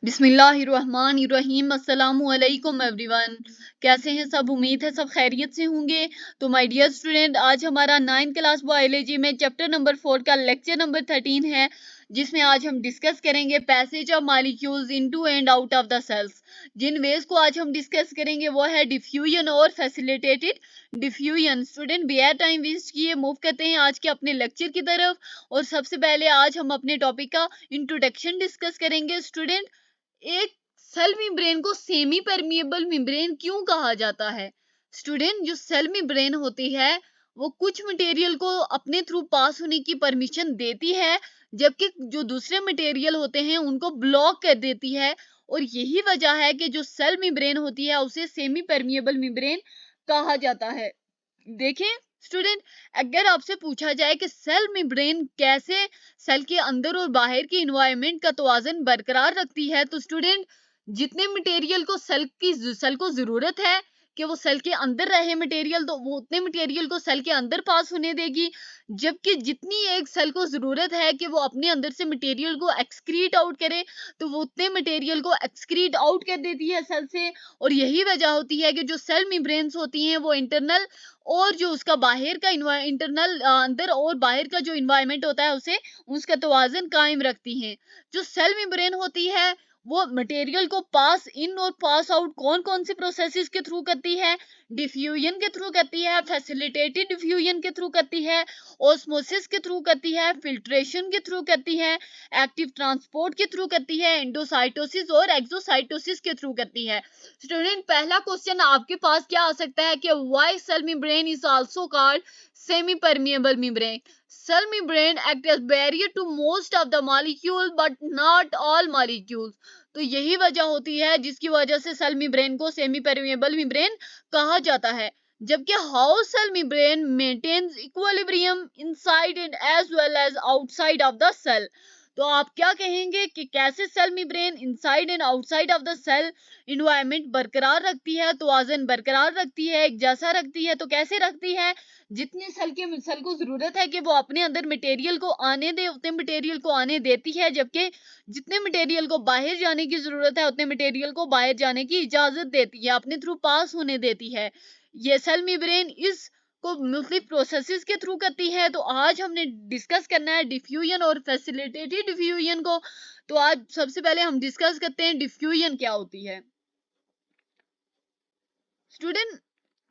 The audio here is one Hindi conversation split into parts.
बिस्मिल्लाहिर्रहमानिर्रहीम। अस्सलामुअलैकुम एवरीवन। कैसे हैं सब? उम्मीद है सब खैरियत से होंगे। तो माय डियर स्टूडेंट, आज हमारा 9th क्लास बायोलॉजी में चैप्टर नंबर 4 का लेक्चर नंबर 13 है, जिसमें आज हम डिस्कस करेंगे passage of molecules into and out of the cells. जिन वेज को आज हम डिस्कस करेंगे वो है डिफ्यूजन और फैसिलिटेटेड डिफ्यूजन। स्टूडेंट बियर टाइम वेस्ट किए मूव करते हैं आज के अपने लेक्चर की तरफ। और सबसे पहले आज हम अपने टॉपिक का इंट्रोडक्शन डिस्कस करेंगे। स्टूडेंट, एक सेल मेम्ब्रेन को सेमी परमिएबल मेम्ब्रेन क्यों कहा जाता है? स्टूडेंट, जो सेल मेम्ब्रेन होती है वो कुछ मटेरियल को अपने थ्रू पास होने की परमिशन देती है, जबकि जो दूसरे मटेरियल होते हैं उनको ब्लॉक कर देती है। और यही वजह है कि जो सेल मेम्ब्रेन होती है उसे सेमी परमिएबल मेम्ब्रेन कहा जाता है। देखें स्टूडेंट, अगर आपसे पूछा जाए कि सेल मेम्ब्रेन कैसे सेल के अंदर और बाहर के इन्वायरमेंट का तवाज़ुन बरकरार रखती है, तो स्टूडेंट, जितने मटेरियल को सेल को जरूरत है कि वो सेल के अंदर रहे मटेरियल, तो वो उतने मटेरियल को सेल के अंदर पास होने देगी। जबकि जितनी एक सेल को जरूरत है कि वो अपने अंदर से मटेरियल को एक्सक्रीट आउट करे, तो वो उतने मटेरियल को एक्सक्रीट आउट कर देती है सेल से। और यही वजह होती है कि जो सेल मेम्ब्रेन्स होती हैं वो इंटरनल और जो उसका बाहर का इंटरनल अंदर और बाहर का जो इन्वायरमेंट होता है उसे उसका तवाज़ुन कायम रखती हैं। जो सेल मेम्ब्रेन होती है वो मटेरियल को पास इन और पास आउट कौन कौन से प्रोसेसेस के थ्रू करती है? डिफ्यूजन के थ्रू करती है, फैसिलिटेटेड डिफ्यूजन के थ्रू करती है, ऑस्मोसिस के थ्रू करती है, फिल्ट्रेशन के थ्रू करती है, एक्टिव ट्रांसपोर्ट के थ्रू करती है, एंडोसाइटोसिस और एक्सोसाइटोसिस के थ्रू करती है। स्टूडेंट, पहला क्वेश्चन आपके पास क्या आ सकता है कि why cell membrane is also called semi permeable membrane? Cell membrane act as barrier to most of the molecule but not all molecules। तो यही वजह होती है जिसकी वजह से सेल मेम्ब्रेन को सेमी परमिएबल मेम्ब्रेन कहा जाता है। जबकि how cell membrane maintains equilibrium inside and as well as outside of the cell. तो आप क्या कहेंगे कि कैसे cell membrane inside and outside of the cell environment बरकरार रखती है, तवाज़ुन बरकरार रखती है, एक जैसा रखती है? तो कैसे रखती है? जितने सेल को जरूरत है कि वो अपने अंदर मटेरियल को आने दे उतने मटेरियल को आने देती है, जबकि जितने मटेरियल को बाहर जाने की जरूरत है उतने मटेरियल को बाहर जाने की इजाजत देती है, अपने थ्रू पास होने देती है। ये सेल मेम्ब्रेन इस को मुख्तलिफ प्रोसेसेस के थ्रू करती है। तो आज हमने डिस्कस करना है डिफ्यूजन और फैसिलिटेटेड डिफ्यूजन को। तो आज सबसे पहले हम डिस्कस करते हैं डिफ्यूजन क्या होती है। स्टूडेंट,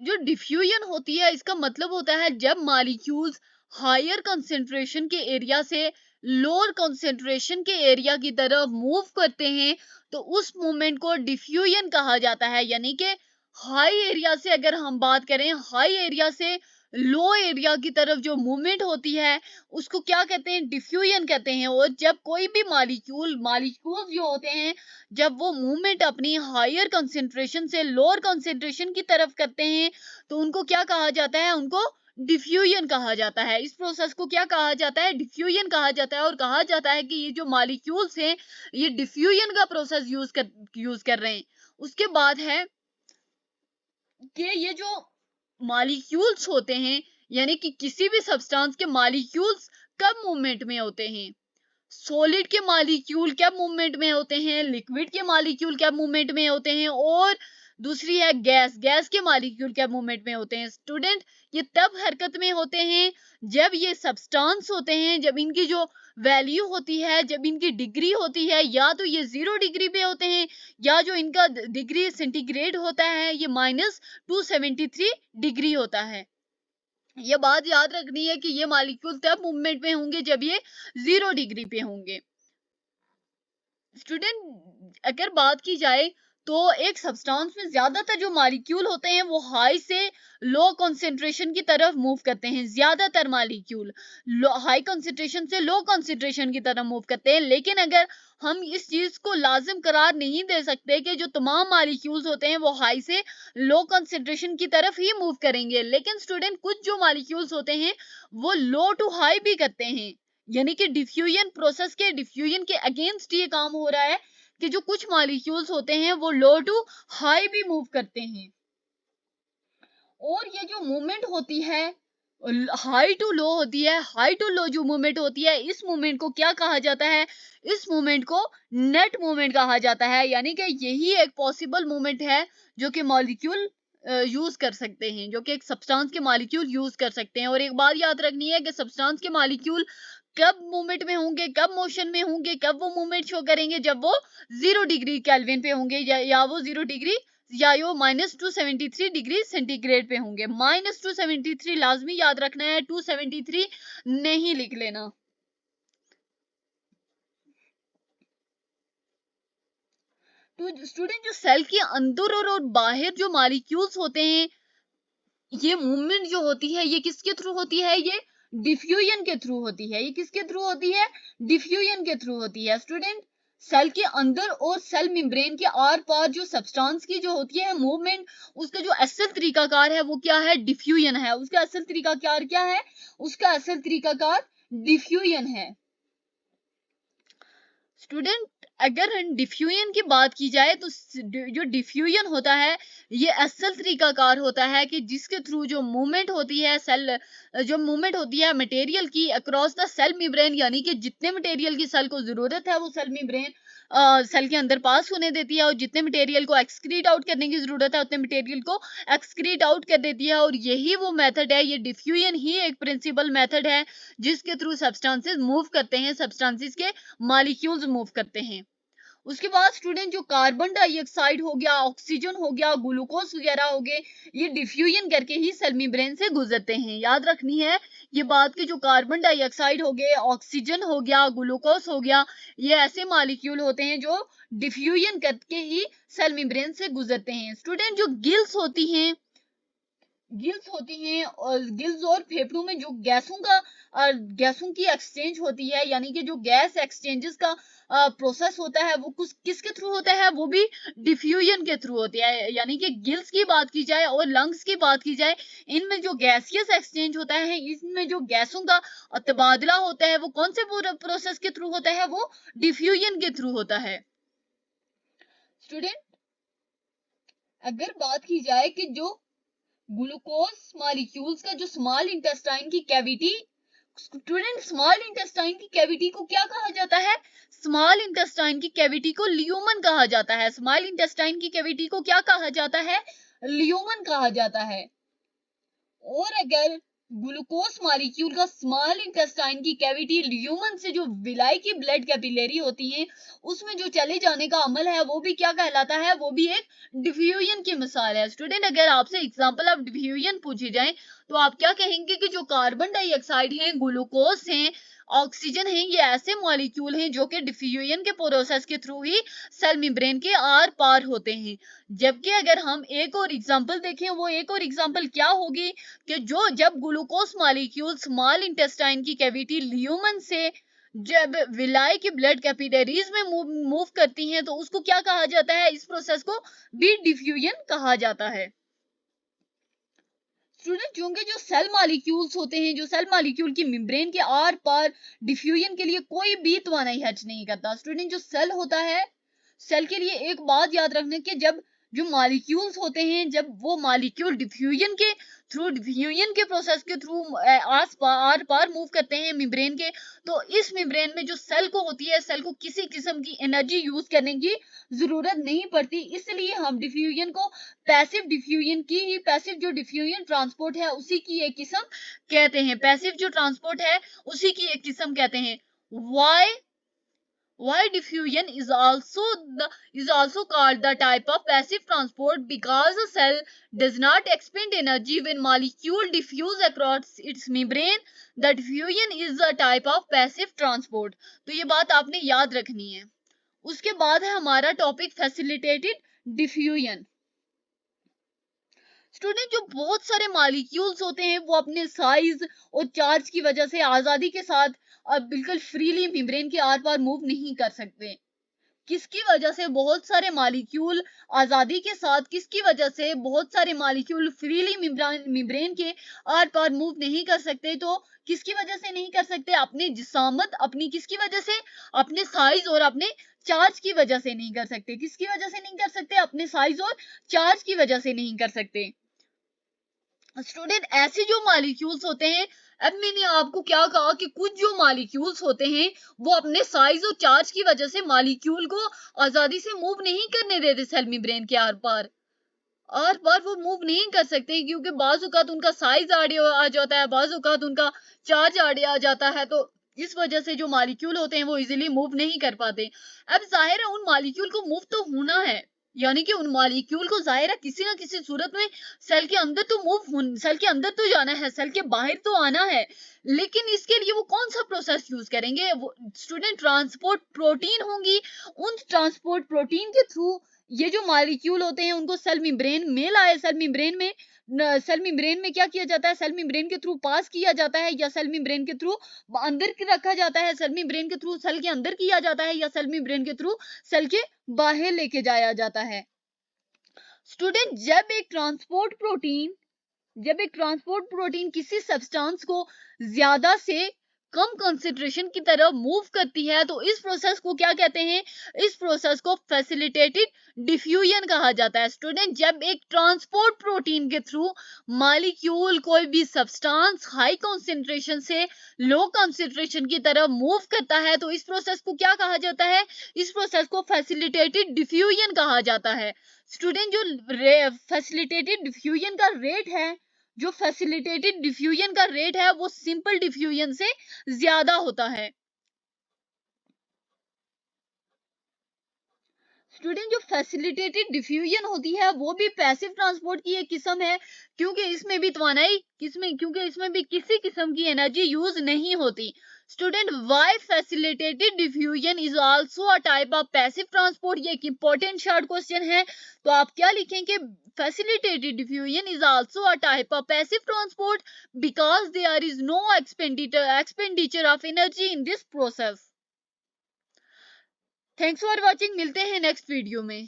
जो डिफ्यूजन होती है इसका मतलब होता है जब मॉलिक्यूल्स हायर कंसंट्रेशन के एरिया से लोअर कंसंट्रेशन के एरिया की तरफ मूव करते हैं, तो उस मूवमेंट को डिफ्यूजन कहा जाता है। यानी कि हाई एरिया से अगर हम बात करें, हाई एरिया से लो एरिया की तरफ जो मूवमेंट होती है उसको क्या कहते हैं? डिफ्यूजन कहते हैं। और जब कोई भी मॉलिक्यूल जो होते हैं, जब वो मूवमेंट अपनी हायर कंसेंट्रेशन से लोअर कंसेंट्रेशन की तरफ करते हैं, तो उनको क्या कहा जाता है? उनको डिफ्यूजन कहा जाता है। इस प्रोसेस को क्या कहा जाता है? डिफ्यूजन कहा जाता है। और कहा जाता है कि ये जो मॉलिक्यूल्स हैं ये डिफ्यूजन का प्रोसेस यूज कर रहे हैं। उसके बाद है कि ये जो मॉलिक्यूल्स होते हैं, यानी कि किसी भी सब्सटेंस के मॉलिक्यूल्स कब मूवमेंट में होते हैं? सॉलिड के मॉलिक्यूल क्या मूवमेंट में होते हैं, लिक्विड के मॉलिक्यूल क्या मूवमेंट में होते हैं, और दूसरी है गैस के मॉलिक्यूल क्या मूवमेंट में होते हैं? स्टूडेंट, ये तब हरकत में होते हैं जब ये सब्सटेंस होते हैं, जब इनकी जो वैल्यू होती है, जब इनकी डिग्री होती है, या तो ये 0 डिग्री पे होते हैं, या जो इनका डिग्री सेंटीग्रेड होता है ये -273 डिग्री होता है। ये बात याद रखनी है कि ये मॉलिक्यूल तब मूवमेंट में होंगे जब ये 0 डिग्री पे होंगे। स्टूडेंट, अगर बात की जाए तो एक सब्सटेंस में ज्यादातर जो मॉलिक्यूल होते हैं वो हाई से लो कंसंट्रेशन की तरफ मूव करते हैं। ज्यादातर मॉलिक्यूल हाई कंसंट्रेशन से लो कंसंट्रेशन की तरफ मूव करते हैं। लेकिन अगर हम इस चीज को लाजिम करार नहीं दे सकते कि जो तमाम मॉलिक्यूल्स होते हैं वो हाई से लो कंसंट्रेशन की तरफ ही मूव करेंगे, लेकिन स्टूडेंट कुछ जो मॉलिक्यूल्स होते हैं वो लो टू हाई भी करते हैं। यानी कि डिफ्यूजन के अगेंस्ट ये काम हो रहा है कि जो कुछ मॉलिक्यूल्स होते हैं वो लो टू हाई भी मूव करते हैं। और ये जो मूवमेंट होती है हाई टू लो होती है, हाई टू लो जो मूवमेंट होती है, इस मूवमेंट को क्या कहा जाता है? इस मूवमेंट को नेट मूवमेंट कहा जाता है। यानी कि यही एक पॉसिबल मूवमेंट है जो कि मॉलिक्यूल यूज कर सकते हैं, जो कि एक सब्सटेंस के मॉलिक्यूल यूज कर सकते हैं। और एक बात याद रखनी है कि सब्सटेंस के मॉलिक्यूल कब मूवमेंट में होंगे, कब मोशन में होंगे, कब वो मूवमेंट शो करेंगे? जब वो 0 डिग्री केल्विन पे होंगे, या वो 0 डिग्री, या यो -273 डिग्री सेंटीग्रेड पे होंगे। -273 लाजमी याद रखना है, 273 नहीं लिख लेना। तो स्टूडेंट, जो सेल के अंदर और बाहर जो मॉलिक्यूल्स होते हैं, ये मूवमेंट जो होती है ये किसके थ्रू होती है? ये डिफ्यूजन के थ्रू होती है। ये किसके थ्रू होती है? डिफ्यूजन के थ्रू होती है। स्टूडेंट, सेल के अंदर और सेल मेम्ब्रेन के आर पार जो सब्सटेंस की जो होती है मूवमेंट, उसका जो असल तरीकाकार है वो क्या है? डिफ्यूजन है। उसका असल तरीकाकार क्या है? उसका असल तरीकाकार डिफ्यूजन है। स्टूडेंट, अगर हम डिफ्यूजन की बात की जाए तो जो डिफ्यूजन होता है ये असल तरीकाकार होता है कि जिसके थ्रू जो मूवमेंट होती है सेल, जो मूवमेंट होती है मटेरियल की अक्रॉस द सेल मेम्ब्रेन, यानी कि जितने मटेरियल की सेल को जरूरत है वो सेल मेम्ब्रेन सेल के अंदर पास होने देती है, और जितने मटेरियल को एक्सक्रीट आउट करने की जरूरत है उतने मटेरियल को एक्सक्रीट आउट कर देती है। और यही वो मेथड है, ये डिफ्यूजन ही एक प्रिंसिपल मेथड है जिसके थ्रू सब्सटेंसेस मूव करते हैं, सब्सटेंसेस के मॉलिक्यूल्स मूव करते हैं। उसके बाद स्टूडेंट, जो कार्बन डाइऑक्साइड हो गया, ऑक्सीजन हो गया, ग्लूकोज वगैरह हो गए, ये डिफ्यूजन करके ही सेल मेम्ब्रेन से गुजरते हैं। याद रखनी है ये बात कि जो कार्बन डाइऑक्साइड हो गए, ऑक्सीजन हो गया, ग्लूकोज हो गया, ये ऐसे मॉलिक्यूल होते हैं जो डिफ्यूजन करके ही सेल मेम्ब्रेन से गुजरते हैं। स्टूडेंट, जो गिल्स होती हैं और गिल्स और फेफड़ों में जो गैसों की एक्सचेंज होती है, यानी कि जो गैस एक्सचेंजेस का प्रोसेस होता है वो कुछ किसके थ्रू होता है? वो भी डिफ्यूजन के थ्रू होती है। यानी कि गिल्स की बात की जाए और लंग्स की बात की जाए, इनमें जो गैसियस एक्सचेंज होता है, इसमें जो गैसों का तबादला होता है वो कौन से प्रोसेस के थ्रू होता है? वो डिफ्यूजन के थ्रू होता है। स्टूडेंट, अगर बात की जाए कि जो ग्लूकोज मॉलिक्यूल्स का जो स्मॉल इंटेस्टाइन की कैविटी, स्टूडेंट स्मॉल इंटेस्टाइन की कैविटी को क्या कहा जाता है? स्मॉल इंटेस्टाइन की कैविटी को ल्यूमन कहा जाता है। स्मॉल इंटेस्टाइन की कैविटी को क्या कहा जाता है? ल्यूमन कहा जाता है। और अगर ग्लूकोज मॉलिक्यूल का स्मॉल इंटेस्टाइन की कैविटी ल्यूमन से जो विलाई की ब्लड कैपिलरी होती है उसमें जो चले जाने का अमल है वो भी क्या कहलाता है? वो भी एक डिफ्यूजन की मिसाल है। स्टूडेंट, अगर आपसे एग्जांपल ऑफ डिफ्यूजन पूछी जाए तो आप क्या कहेंगे कि जो कार्बन डाइऑक्साइड है, ग्लूकोज है, ऑक्सीजन है, ये ऐसे मॉलिक्यूल हैं जो कि डिफ्यूजन के प्रोसेस के थ्रू ही सेल मेम्ब्रेन के आर पार होते हैं। जबकि अगर हम एक और एग्जांपल देखें, वो एक और एग्जांपल क्या होगी कि जो जब ग्लूकोज मॉलिक्यूल स्मॉल इंटेस्टाइन की कैविटी ल्यूमन से जब विलाई की ब्लड कैपिलरीज में मूव करती हैं तो उसको क्या कहा जाता है? इस प्रोसेस को भी डिफ्यूजन कहा जाता है। स्टूडेंट, क्योंकि जो सेल मॉलिक्यूल्स होते हैं, जो सेल मॉलिक्यूल की मेम्ब्रेन के आर पार डिफ्यूजन के लिए कोई भी तवानाई खर्च नहीं करता। स्टूडेंट, जो सेल होता है, सेल के लिए एक बात याद रखने की, जब जो मॉलिक्यूल्स होते हैं, जब वो मॉलिक्यूल डिफ्यूजन के प्रोसेस के थ्रू आर पार मूव करते हैं मेम्ब्रेन के, तो इस मेम्ब्रेन में जो सेल को होती है, सेल को किसी किस्म की एनर्जी यूज करने की जरूरत नहीं पड़ती। इसलिए हम डिफ्यूजन को पैसिव जो डिफ्यूजन ट्रांसपोर्ट है उसी की एक किस्म कहते हैं। पैसिव जो ट्रांसपोर्ट है उसी की एक किस्म कहते हैं। Why Why diffusion is also called the type of passive transport? Because a cell does not expend energy when molecule diffuse across its membrane. The diffusion is a type of passive transport. तो ये बात आपने याद रखनी है। उसके बाद है हमारा टॉपिक फैसिलिटेटेड डिफ्यूजन। स्टूडेंट, जो बहुत सारे मॉलिक्यूल्स होते हैं वो अपने साइज और चार्ज की वजह से आजादी के साथ बिल्कुल फ्रीली मेम्ब्रेन के आर पार मूव नहीं कर सकते। किसकी वजह से बहुत सारे मॉलिक्यूल आजादी के साथ, किसकी वजह से बहुत सारे मॉलिक्यूल फ्रीली मेम्ब्रेन के आर पार मूव नहीं कर सकते? तो किसकी वजह से नहीं कर सकते? अपने जिसामत, अपनी किसकी वजह से? अपने साइज और अपने चार्ज की वजह से नहीं कर सकते। किसकी वजह से नहीं कर सकते? अपने साइज और चार्ज की वजह से नहीं कर सकते। स्टूडेंट ऐसे जो मॉलिक्यूल्स होते हैं, अब मैंने आपको क्या कहा कि कुछ जो मॉलिक्यूल्स होते हैं वो अपने साइज और चार्ज की वजह से मॉलिक्यूल को आजादी से मूव नहीं करने देते सेल मेम्ब्रेन के आर पार वो मूव नहीं कर सकते, क्योंकि बाज़ औक़ात उनका साइज आड़े आ जाता है, बाज़ औक़ात उनका चार्ज आड़े आ जाता है, तो इस वजह से जो मॉलिक्यूल होते हैं वो इजीली मूव नहीं कर पाते। अब जाहिर है उन मॉलिक्यूल को मूव तो होना है, यानी कि उन मॉलिक्यूल को जाहिर है किसी ना किसी सूरत में सेल के अंदर तो सेल के अंदर तो जाना है, सेल के बाहर तो आना है, लेकिन इसके लिए वो कौन सा प्रोसेस यूज करेंगे? वो स्टूडेंट ट्रांसपोर्ट प्रोटीन होंगी, उन ट्रांसपोर्ट प्रोटीन के थ्रू ये जो मॉलिक्यूल होते हैं उनको सेल मेम्ब्रेन में लाए, सेल मेम्ब्रेन में क्या किया जाता है, सेल मेम्ब्रेन के थ्रू पास किया जाता है, या सेल मेम्ब्रेन के थ्रू अंदर रखा जाता है, सेल मेम्ब्रेन के थ्रू सेल के अंदर किया जाता है, या सेल मेम्ब्रेन के थ्रू सेल के बाहर लेके जाया जाता है। स्टूडेंट जब एक ट्रांसपोर्ट प्रोटीन किसी सब्सटेंस को ज्यादा से कम कंसंट्रेशन की तरफ मूव करती है तो इस प्रोसेस को क्या कहते हैं? इस प्रोसेस को फैसिलिटेटेड डिफ्यूजन कहा जाता है। स्टूडेंट, जब एक ट्रांसपोर्ट प्रोटीन के थ्रू मॉलिक्यूल कोई भी सब्सटेंस हाई कंसंट्रेशन से लो कंसंट्रेशन की तरफ मूव करता है तो इस प्रोसेस को क्या कहा जाता है? इस प्रोसेस को फैसिलिटेटेड डिफ्यूजन कहा जाता है। स्टूडेंट, जो फैसिलिटेटेड डिफ्यूजन का रेट है, जो फैसिलिटेटेड डिफ्यूजन का रेट है वो सिंपल डिफ्यूजन से ज्यादा होता है। स्टूडेंट, जो फैसिलिटेटेड डिफ्यूजन होती है वो भी पैसिव ट्रांसपोर्ट की एक किस्म है, क्योंकि इसमें भी किसी किस्म की एनर्जी यूज नहीं होती। Student, why facilitated diffusion is also a type of passive transport, ये एक इंपॉर्टेंट शॉर्ट क्वेश्चन है, तो आप क्या लिखेंगे? Facilitated diffusion is also a type of passive transport because there is no expenditure of energy in this process. Thanks for watching, मिलते हैं नेक्स्ट वीडियो में।